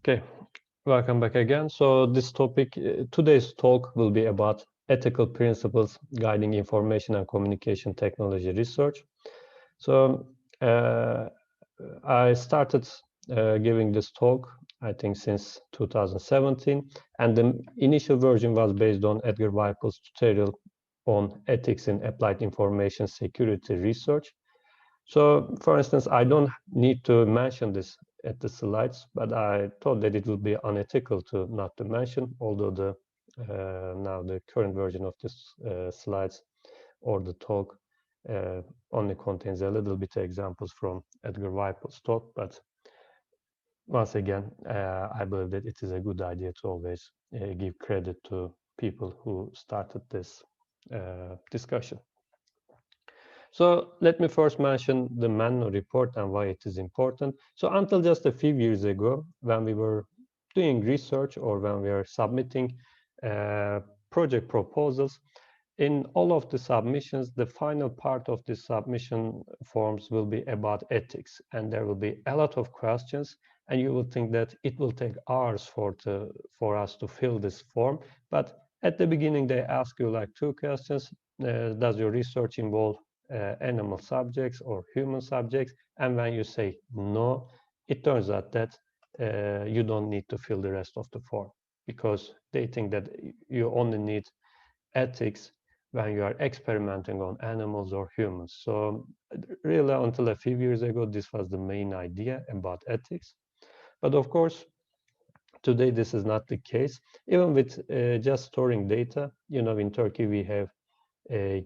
Okay, welcome back again. So this topic, today's talk will be about ethical principles guiding information and communication technology research. So uh, I started giving this talk, I think, since 2017, and the initial version was based on Edgar Weipel's tutorial on ethics in applied information security research. So, for instance, I don't need to mention this at the slides, but I thought that it would be unethical to not to mention, although the now the current version of this slides or the talk uh, only contains a little bit examples from Edgar Weipel's talk. But once again, I believe that it is a good idea to always give credit to people who started this discussion. So let me first mention the Manno report and why it is important. So until just a few years ago, when we were doing research or when we are submitting uh, project proposals, in all of the submissions, the final part of the submission forms will be about ethics, and there will be a lot of questions, and you will think that it will take hours for us to fill this form. But at the beginning, they ask you like two questions. Does your research involve animal subjects or human subjects? And when you say no, it turns out that you don't need to fill the rest of the form because they think that you only need ethics when you are experimenting on animals or humans. So really until a few years ago, this was the main idea about ethics. But of course, today this is not the case. Even with just storing data, in Turkey we have a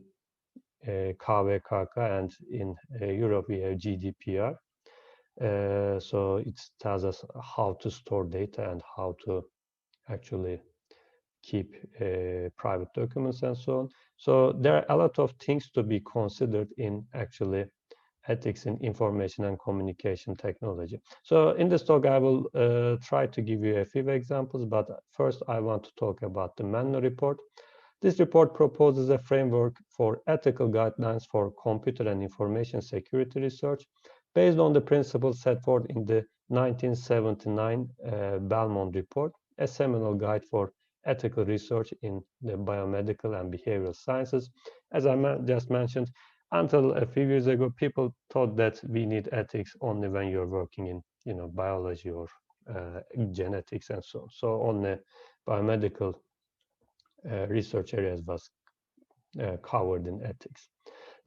KVKK, and in Europe we have GDPR. So it tells us how to store data and how to actually keep private documents and so on. So there are a lot of things to be considered in actually ethics in information and communication technology. So in this talk, I will try to give you a few examples, but first I want to talk about the Manno report. This report proposes a framework for ethical guidelines for computer and information security research based on the principles set forth in the 1979 Belmont report, a seminal guide for ethical research in the biomedical and behavioral sciences. As I just mentioned, until a few years ago, people thought that we need ethics only when you're working in, biology or genetics and so on. So only biomedical research areas was covered in ethics.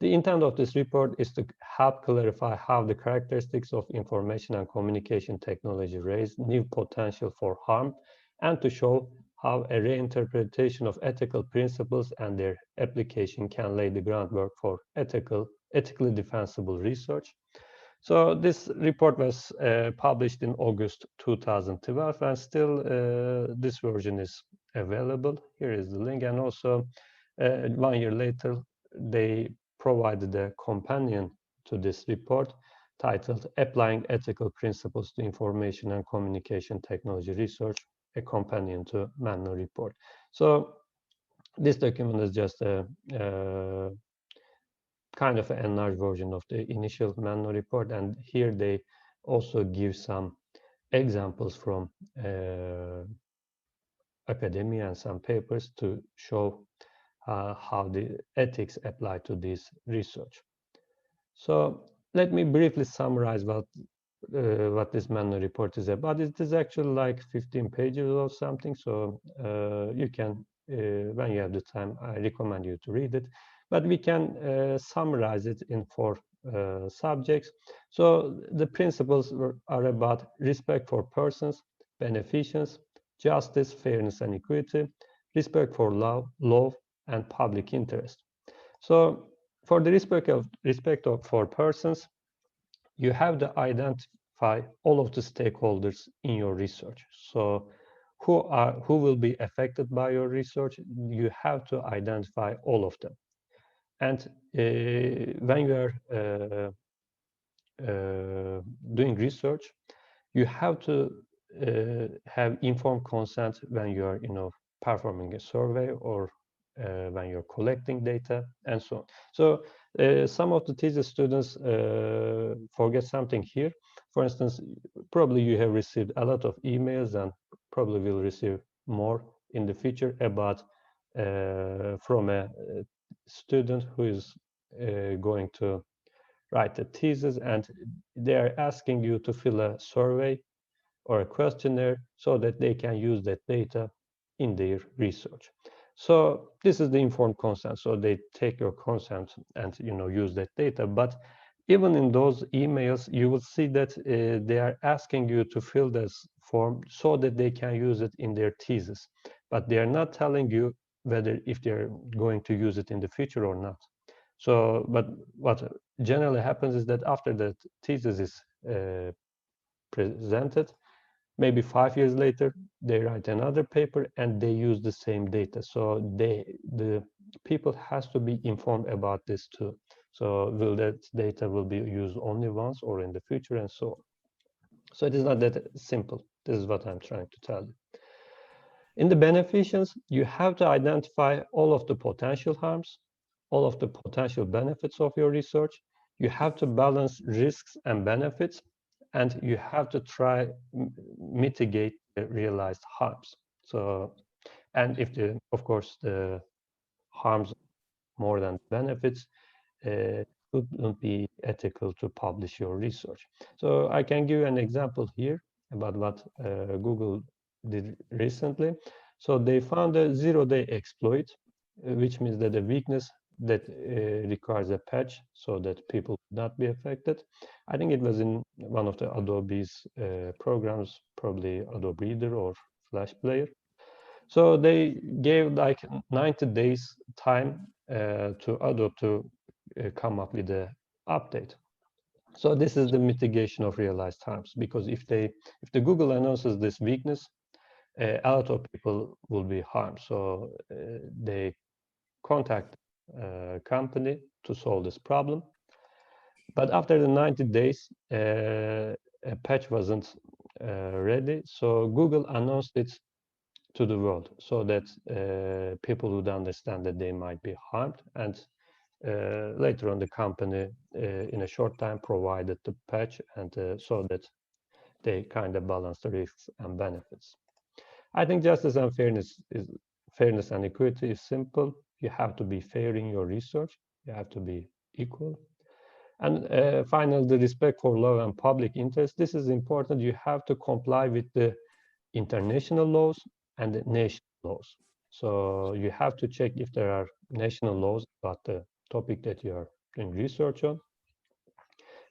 The intent of this report is to help clarify how the characteristics of information and communication technology raise new potential for harm and to show how a reinterpretation of ethical principles and their application can lay the groundwork for ethically defensible research. So this report was published in August 2012, and still this version is available. Here is the link, and also 1 year later, they provided a companion to this report titled Applying Ethical Principles to Information and Communication Technology Research, a companion to Manno report. So this document is just a kind of an enlarged version of the initial Manno report, and here they also give some examples from academia and some papers to show how the ethics apply to this research. So let me briefly summarize what this Manno report is about. It is actually like 15 pages or something, so you can, when you have the time, I recommend you to read it. But we can summarize it in four subjects. So the principles are about respect for persons, beneficence, justice, fairness, and equity, respect for law, and public interest. So for the for persons, you have to identify all of the stakeholders in your research. So who will be affected by your research? You have to identify all of them. And when you are doing research, you have to have informed consent when you are, performing a survey or when you're collecting data and so on. So some of the thesis students forget something here. For instance, probably you have received a lot of emails and probably will receive more in the future about from a student who is going to write a thesis, and they are asking you to fill a survey or a questionnaire so that they can use that data in their research. So this is the informed consent. So they take your consent and use that data. But even in those emails, you will see that they are asking you to fill this form so that they can use it in their thesis. But they are not telling you whether if they're going to use it in the future or not. So, but what generally happens is that after the thesis is presented, maybe 5 years later, they write another paper and they use the same data. So the people has to be informed about this too. So will that data will be used only once or in the future and so on. So it is not that simple. This is what I'm trying to tell you. In the beneficence, you have to identify all of the potential harms, all of the potential benefits of your research. You have to balance risks and benefits, and you have to try mitigate the realized harms. So, and if of course, the harms more than benefits, it wouldn't be ethical to publish your research. So I can give an example here about what Google did recently. So they found a zero-day exploit, which means that a weakness that requires a patch so that people would not be affected. I think it was in one of the Adobe's programs, probably Adobe Reader or Flash Player. So they gave like 90 days time to Adobe to come up with an update. So this is the mitigation of realized harms, because if the Google announces this weakness, a lot of people will be harmed. So they contact a company to solve this problem. But after the 90 days, a patch wasn't ready. So Google announced it to the world so that people would understand that they might be harmed. And later on, the company, in a short time, provided the patch, and so that they kind of balance the risks and benefits. I think justice and fairness and equity is simple. You have to be fair in your research. You have to be equal. And finally, the respect for law and public interest. This is important. You have to comply with the international laws and the national laws. So you have to check if there are national laws about the topic that you are doing research on.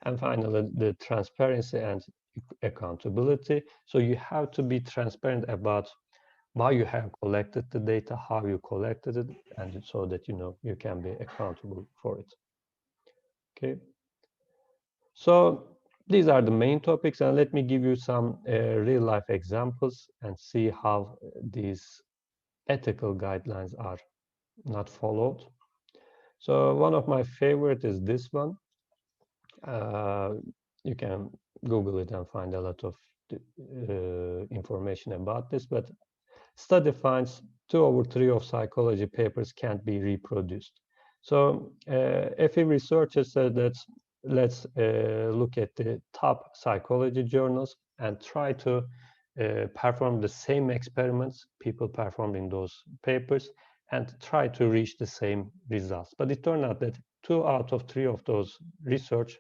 And finally, the transparency and accountability. So you have to be transparent about why you have collected the data, how you collected it, and so that you can be accountable for it. Okay. So these are the main topics, and let me give you some real-life examples and see how these ethical guidelines are not followed. So one of my favorite is this one. You can Google it and find a lot of information about this, but study finds 2/3 of psychology papers can't be reproduced. So a few researchers said that let's look at the top psychology journals and try to perform the same experiments people performed in those papers and try to reach the same results. But it turned out that 2/3 of those research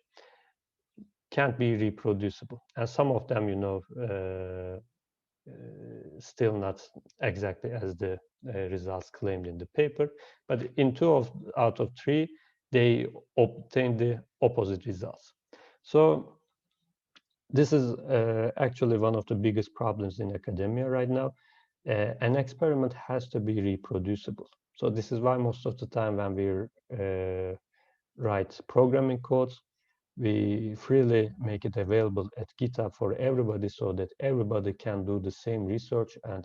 can't be reproducible. And some of them, still not exactly as the results claimed in the paper, but in 2/3, they obtained the opposite results. So this is actually one of the biggest problems in academia right now. An experiment has to be reproducible. So this is why most of the time when we write programming codes, we freely make it available at GitHub for everybody so that everybody can do the same research and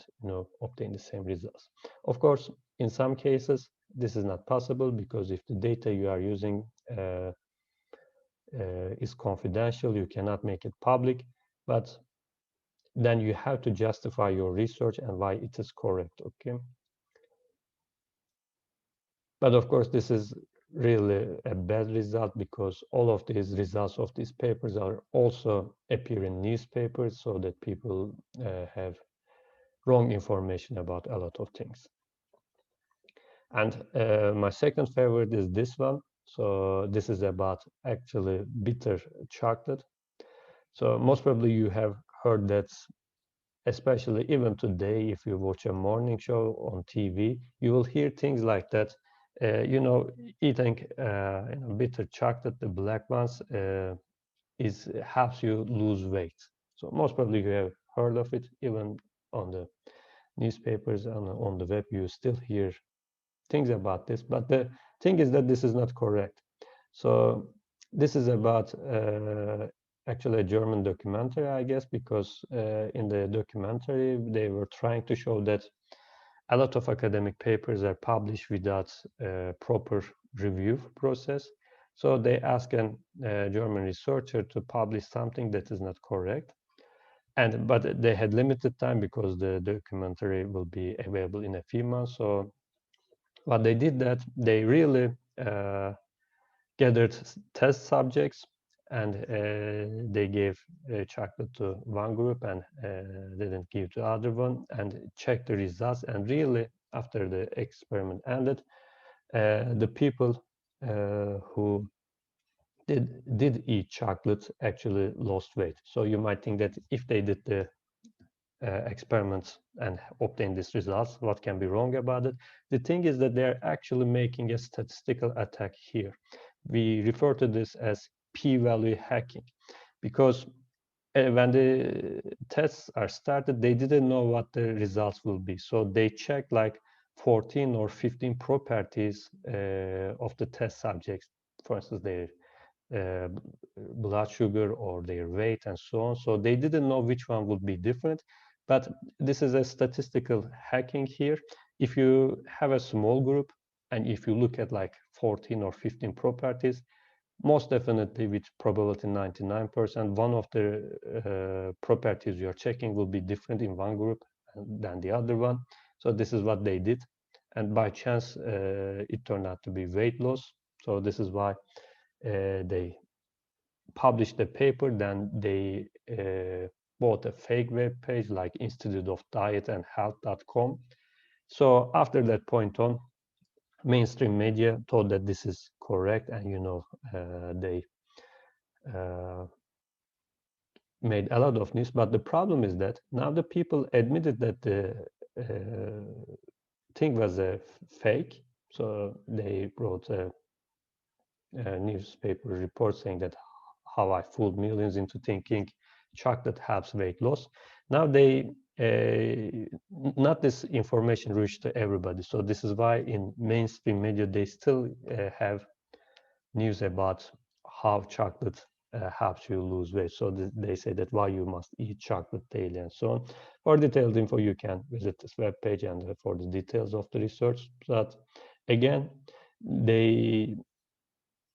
obtain the same results. Of course, in some cases, this is not possible because if the data you are using is confidential, you cannot make it public, but then you have to justify your research and why it is correct, okay? But of course, this is really a bad result, because all of these results of these papers are also appear in newspapers, so that people have wrong information about a lot of things. And my second favorite is this one. So this is about actually bitter chocolate. So most probably you have heard that, especially even today, if you watch a morning show on TV, you will hear things like that. Eating bitter chocolate, the black ones, is helps you lose weight. So most probably you have heard of it. Even on the newspapers and on the web, you still hear things about this. But the thing is that this is not correct. So this is about actually a German documentary, I guess, because in the documentary they were trying to show that a lot of academic papers are published without a proper review process. So they ask a German researcher to publish something that is not correct. But they had limited time because the documentary will be available in a few months. So what they did, that they really gathered test subjects, and they gave chocolate to one group and didn't give to the other one, and checked the results. And really, after the experiment ended, the people who did eat chocolate actually lost weight. So you might think that if they did the experiments and obtain these results, what can be wrong about it? The thing is that they're actually making a statistical attack here. We refer to this as p-value hacking, because when the tests are started, they didn't know what the results will be. So they checked like 14 or 15 properties of the test subjects, for instance, their uh, blood sugar or their weight and so on. So they didn't know which one would be different. But this is a statistical hacking here. If you have a small group and if you look at like 14 or 15 properties, most definitely with probability 99%, one of the properties you're checking will be different in one group than the other one. So this is what they did. And by chance, it turned out to be weight loss. So this is why they published the paper. Then they bought a fake web page like Institute of Diet and Health.com. So after that point on, mainstream media thought that this is correct, and they made a lot of news. But the problem is that now the people admitted that the thing was a fake. So they wrote a newspaper report saying that how I fooled millions into thinking chocolate helps weight loss. Now they not this information reached to everybody. So this is why in mainstream media they still have news about how chocolate helps you lose weight. So they say that why you must eat chocolate daily and so on. For detailed info, you can visit this web page and for the details of the research. But again, they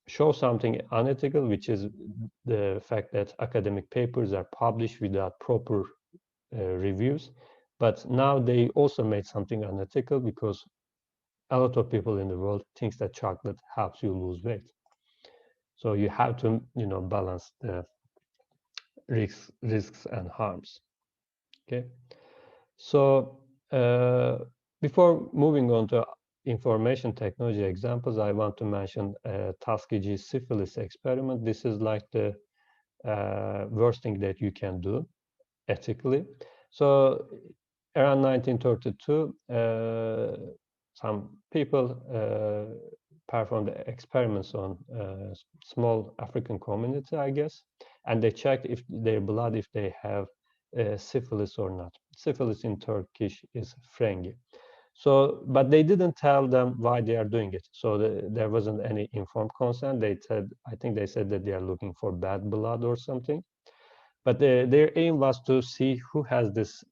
show something unethical, which is the fact that academic papers are published without proper reviews. But now they also made something unethical, because a lot of people in the world thinks that chocolate helps you lose weight. So you have to, balance the risks and harms. Okay. So before moving on to information technology examples, I want to mention Tuskegee syphilis experiment. This is like the worst thing that you can do ethically. So around 1932, some people performed experiments on small African community, I guess, and they checked if their blood, if they have syphilis or not. Syphilis in Turkish is frengi. So, but they didn't tell them why they are doing it. So there wasn't any informed consent. They said, I think they said that they are looking for bad blood or something. But their aim was to see who has this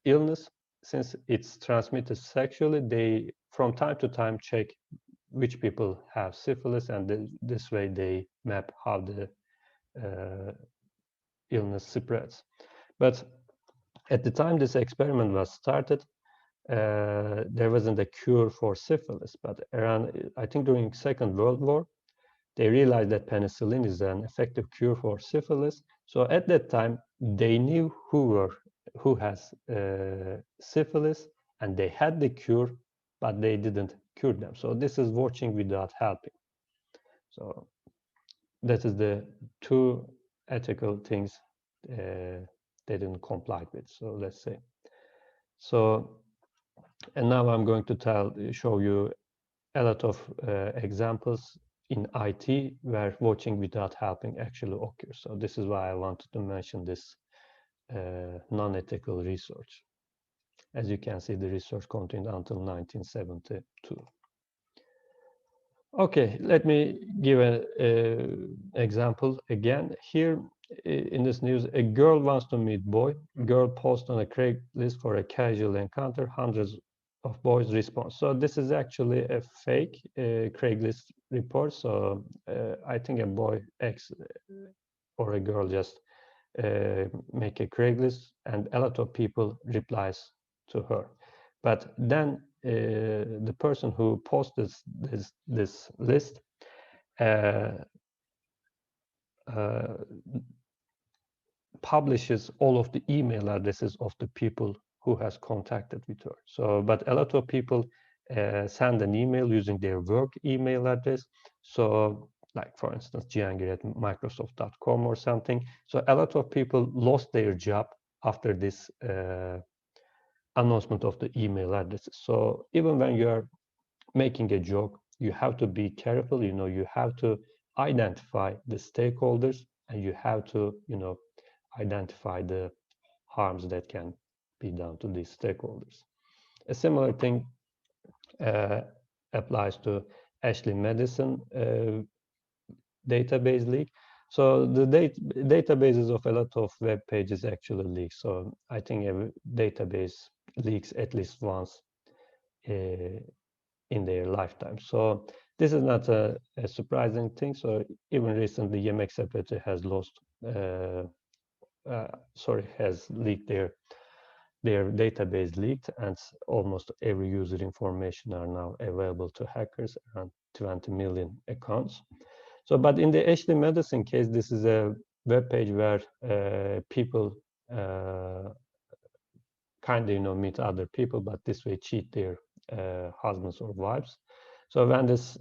illness. Since it's transmitted sexually, they from time to time check which people have syphilis, and this way they map how the illness spreads. But at the time this experiment was started, there wasn't a cure for syphilis, but around, I think during Second World War, they realized that penicillin is an effective cure for syphilis. So at that time, they knew who has syphilis, and they had the cure, but they didn't cure them. So this is watching without helping. So that is the two ethical things they didn't comply with. So let's say. So, and now I'm going to show you a lot of examples in IT where watching without helping actually occurs. So this is why I wanted to mention this non-ethical research. As you can see, the research continued until 1972. Okay, let me give an example again. Here in this news, a girl wants to meet boy. Girl posts on a Craigslist for a casual encounter. Hundreds of boys respond. So this is actually a fake Craigslist report. So I think a boy X or a girl just make a Craigslist, and a lot of people replies to her. But then the person who posted this list publishes all of the email addresses of the people who has contacted with her. So, but a lot of people send an email using their work email address. So, like for instance, Jihangir@microsoft.com or something. So a lot of people lost their job after this announcement of the email addresses. So even when you are making a joke, you have to be careful. You have to identify the stakeholders, and you have to, identify the harms that can be done to these stakeholders. A similar thing applies to Ashley Madison database leak. So the databases of a lot of web pages actually leak. So I think a database leaks at least once in their lifetime. So this is not a surprising thing. So even recently, Yemek Sepeti has has leaked their database leaked, and almost every user information are now available to hackers, around 20 million accounts. So, but in the Ashley Madison case, this is a web page where people kind of, meet other people, but this way cheat their husbands or wives. So when this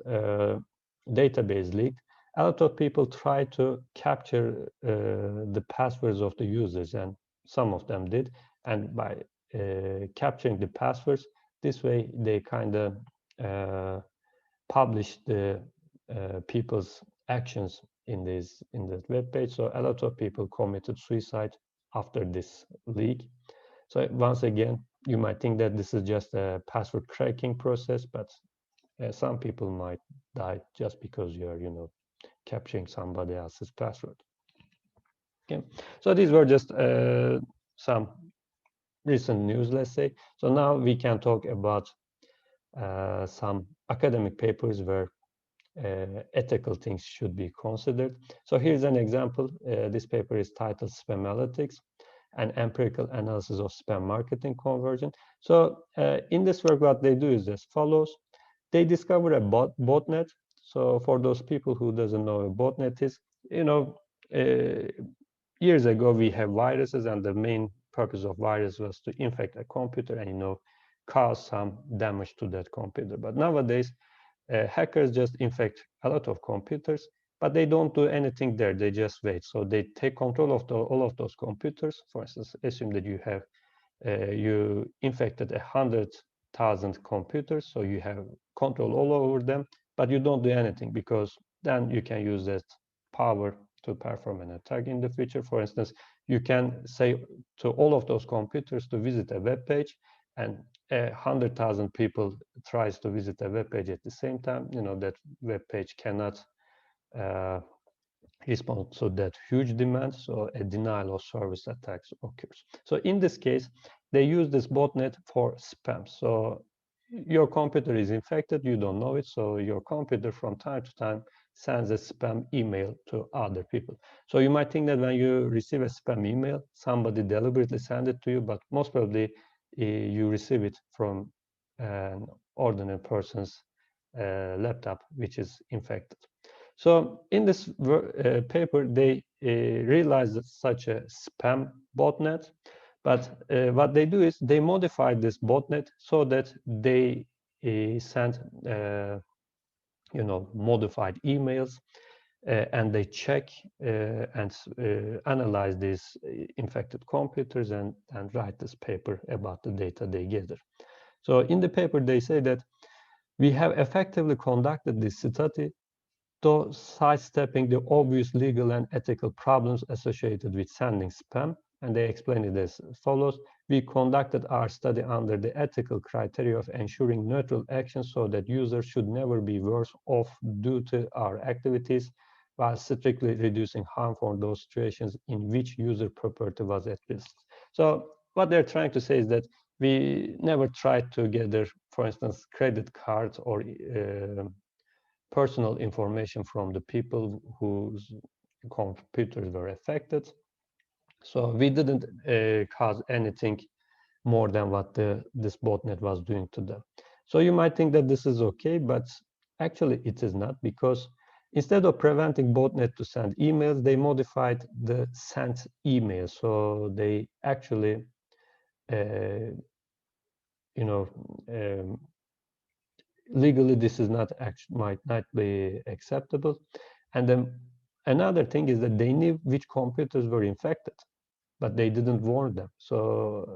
database leaked, a lot of people try to capture the passwords of the users, and some of them did. And by capturing the passwords, this way they kind of publish the people's actions in the web page. So a lot of people committed suicide after this leak. So once again, you might think that this is just a password cracking process, but some people might die just because you're, capturing somebody else's password. Okay, so these were just some recent news, let's say. So now we can talk about some academic papers where ethical things should be considered. So here's an example. This paper is titled Spamalytics, an empirical analysis of spam marketing conversion. So in this work, what they do is as follows. They discover a botnet. So for those people who doesn't know what botnet is, years ago we have viruses, and the main purpose of virus was to infect a computer and cause some damage to that computer. But nowadays hackers just infect a lot of computers, but they don't do anything there. They just wait. So they take control of all of those computers. For instance, assume that you infected 100,000 computers, so you have control all over them, but you don't do anything, because then you can use that power to perform an attack in the future. For instance, you can say to all of those computers to visit a web page, and 100,000 people tries to visit a web page at the same time. That web page cannot respond to that huge demand, so a denial of service attacks occurs. So in this case, they use this botnet for spam. So your computer is infected, you don't know it, so your computer from time to time sends a spam email to other people. So you might think that when you receive a spam email, somebody deliberately sent it to you, but most probably you receive it from an ordinary person's laptop, which is infected. So in this paper, they realized that such a spam botnet, but what they do is they modify this botnet so that they send modified emails, and they check and analyze these infected computers and write this paper about the data they gather. So in the paper, they say that we have effectively conducted this study, though sidestepping the obvious legal and ethical problems associated with sending spam. And they explain it as follows. We conducted our study under the ethical criteria of ensuring neutral action so that users should never be worse off due to our activities, while strictly reducing harm for those situations in which user property was at risk. So what they're trying to say is that we never tried to gather, for instance, credit cards or personal information from the people whose computers were affected. So we didn't cause anything more than what this botnet was doing to them. So you might think that this is okay, but actually it is not, because instead of preventing botnet to send emails, they modified the sent email. So they actually, legally this is not might not be acceptable. And then another thing is that they knew which computers were infected, but they didn't warn them. So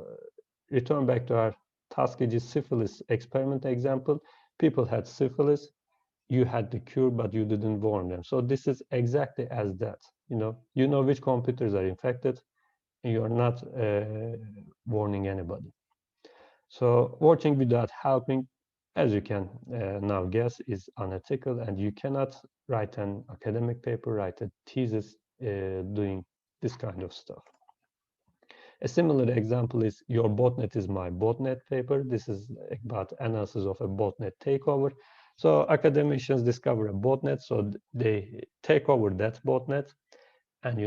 return back to our Tuskegee syphilis experiment example. People had syphilis, you had the cure, but you didn't warn them. So this is exactly as that. You know which computers are infected, and you are not warning anybody. So watching without helping, as you can now guess, is unethical, and you cannot write an academic paper, write a thesis doing this kind of stuff. A similar example is Your Botnet is My Botnet paper. This is about analysis of a botnet takeover. So academicians discover a botnet, so they take over that botnet and,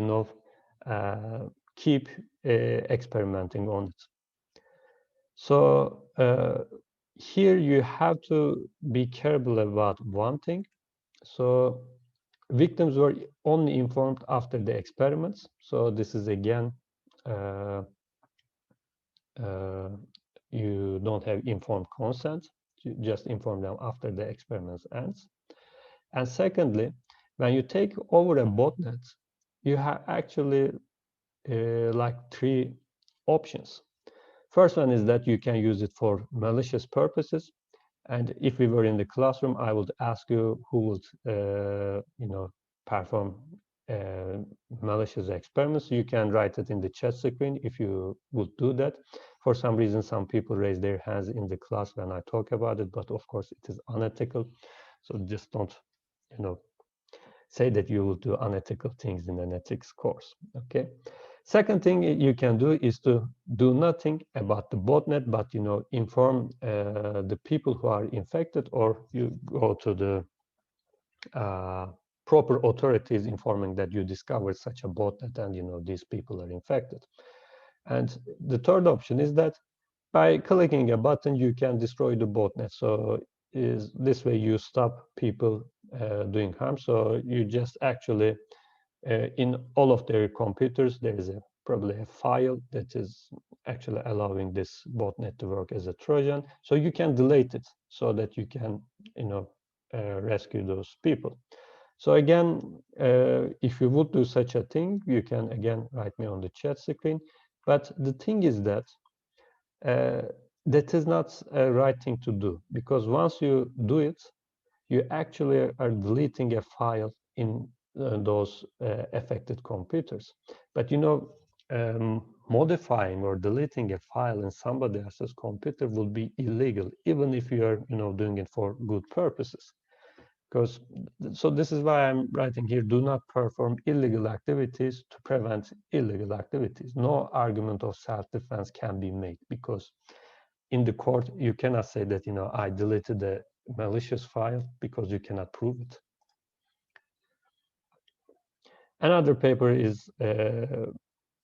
keep experimenting on it. So here you have to be careful about one thing. So victims were only informed after the experiments. So this is again, you don't have informed consent. You just inform them after the experiments ends. And secondly, when you take over a botnet, you have actually like three options. First one is that you can use it for malicious purposes. And if we were in the classroom, I would ask you who would, perform malicious experiments. You can write it in the chat screen if you would do that. For some reason, some people raise their hands in the class when I talk about it, but of course it is unethical. So just don't, say that you will do unethical things in an ethics course, okay? Second thing you can do is to do nothing about the botnet, but inform the people who are infected, or you go to the proper authorities informing that you discovered such a botnet and these people are infected. And the third option is that by clicking a button you can destroy the botnet. So this way you stop people doing harm. So you just actually in all of their computers, there is probably a file that is actually allowing this botnet to work as a Trojan. So you can delete it so that you can, rescue those people. So again, if you would do such a thing, you can again write me on the chat screen. But the thing is that that is not a right thing to do, because once you do it, you actually are deleting a file in those affected computers. But modifying or deleting a file in somebody else's computer would be illegal, even if you are doing it for good purposes. Because so this is why I'm writing here: do not perform illegal activities to prevent illegal activities. No argument of self-defense can be made, because in the court you cannot say that I deleted the malicious file, because you cannot prove it. Another paper is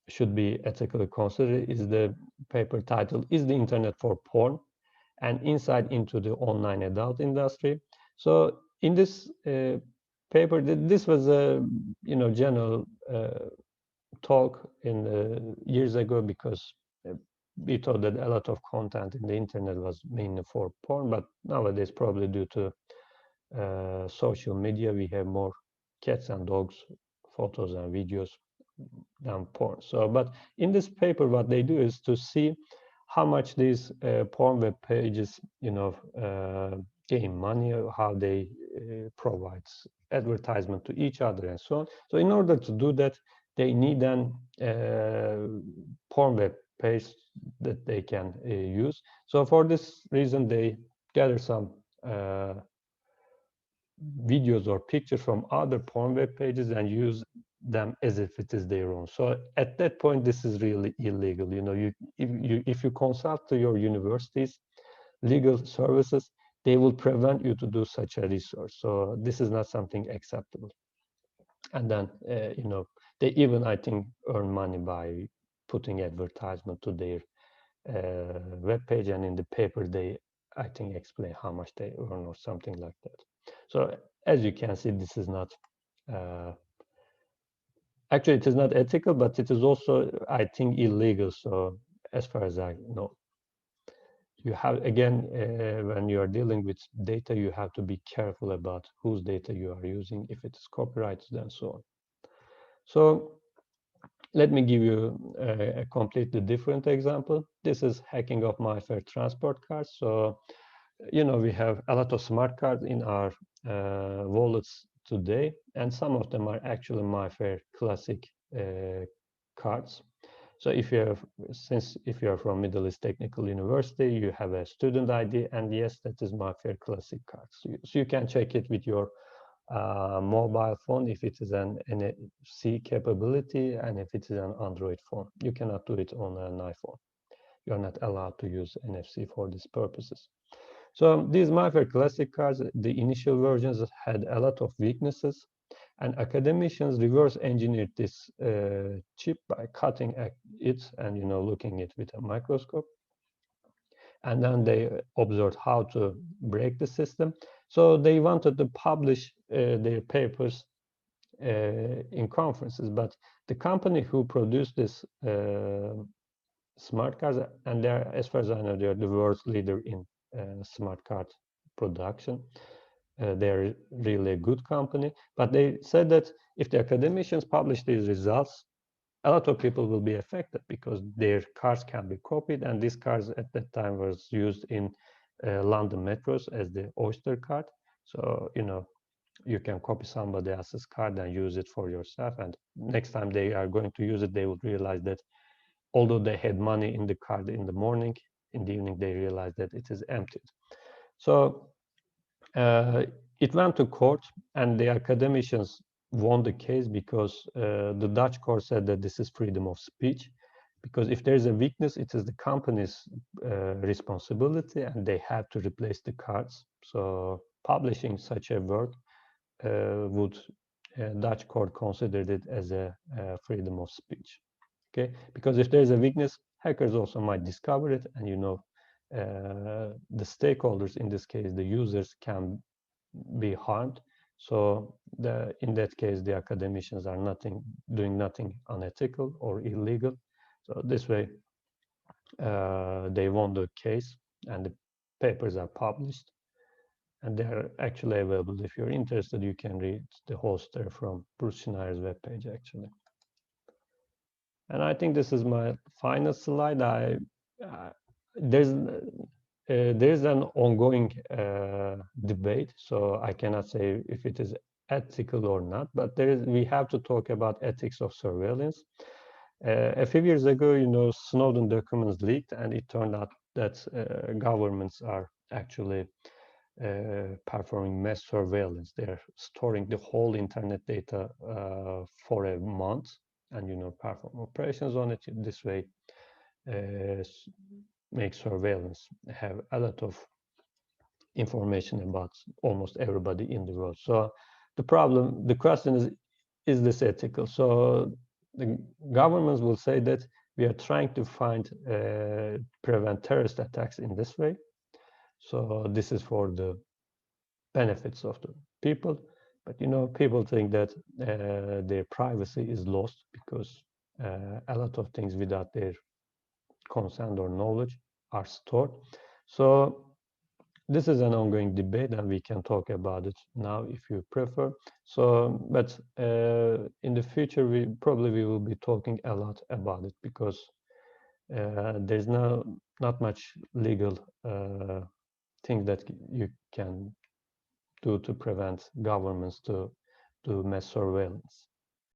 should be ethically considered is the paper titled "Is the Internet for Porn? An Insight into the Online Adult Industry." So in this paper, this was a general talk in years ago, because we thought that a lot of content in the internet was mainly for porn, but nowadays, probably due to social media, we have more cats and dogs photos and videos than porn. So, but in this paper, what they do is to see how much these porn web pages, gain money, how they provide advertisement to each other, and so on. So, in order to do that, they need an porn web page that they can use. So, for this reason, they gather some videos or pictures from other porn web pages and use them as if it is their own. So at that point, this is really illegal. If you consult to your university's legal services, they will prevent you to do such a research. So this is not something acceptable. And then they even, I think, earn money by putting advertisement to their web page, and in the paper they, I think, explain how much they earn or something like that. So as you can see, this is not actually, it is not ethical, but it is also, I think, illegal. So as far as I know, you have, again, when you are dealing with data, you have to be careful about whose data you are using, if it is copyrighted and so on. So let me give you a completely different example. This is hacking of MyFair transport cards. So we have a lot of smart cards in our wallets today, and some of them are actually MyFair Classic cards. So if you are from Middle East Technical University, you have a student ID, and yes, that is MyFair Classic card. So you can check it with your mobile phone if it is an NFC capability, and if it is an Android phone. You cannot do it on an iPhone. You are not allowed to use NFC for these purposes. So these MyFair Classic cards, the initial versions had a lot of weaknesses, and academicians reverse engineered this chip by cutting it and looking it with a microscope. And then they observed how to break the system. So they wanted to publish their papers in conferences, but the company who produced this smart cards, and they're, as far as I know, they're the world's leader in smart card production. They're really a good company, but they said that if the academicians publish these results, a lot of people will be affected because their cards can be copied, and these cards at that time was used in London metros as the Oyster card. So you can copy somebody else's card and use it for yourself, and next time they are going to use it, they will realize that although they had money in the card in the morning, in the evening they realized that it is emptied. So it went to court, and the academicians won the case because the Dutch court said that this is freedom of speech, because if there's a weakness, it is the company's responsibility, and they have to replace the cards. So publishing such a work would Dutch court considered it as a freedom of speech. Okay, because if there's a weakness, hackers also might discover it, and the stakeholders, in this case the users, can be harmed. So in that case, the academicians are doing nothing unethical or illegal. So this way, they won the case, and the papers are published, and they are actually available. If you're interested, you can read the whole story from Bruce Schneider's webpage, actually. And I think this is my final slide. There's an ongoing debate, so I cannot say if it is ethical or not, but we have to talk about ethics of surveillance. A few years ago, Snowden documents leaked, and it turned out that governments are actually performing mass surveillance. They're storing the whole internet data for a month, and perform operations on it. This way, make surveillance, have a lot of information about almost everybody in the world. So the question is this ethical? So the governments will say that we are trying to prevent terrorist attacks in this way. So this is for the benefits of the people. But people think that their privacy is lost because a lot of things without their consent or knowledge are stored. So this is an ongoing debate, and we can talk about it now if you prefer. So, but in the future, we will be talking a lot about it because there's not much legal thing that you can do to prevent governments to do mass surveillance.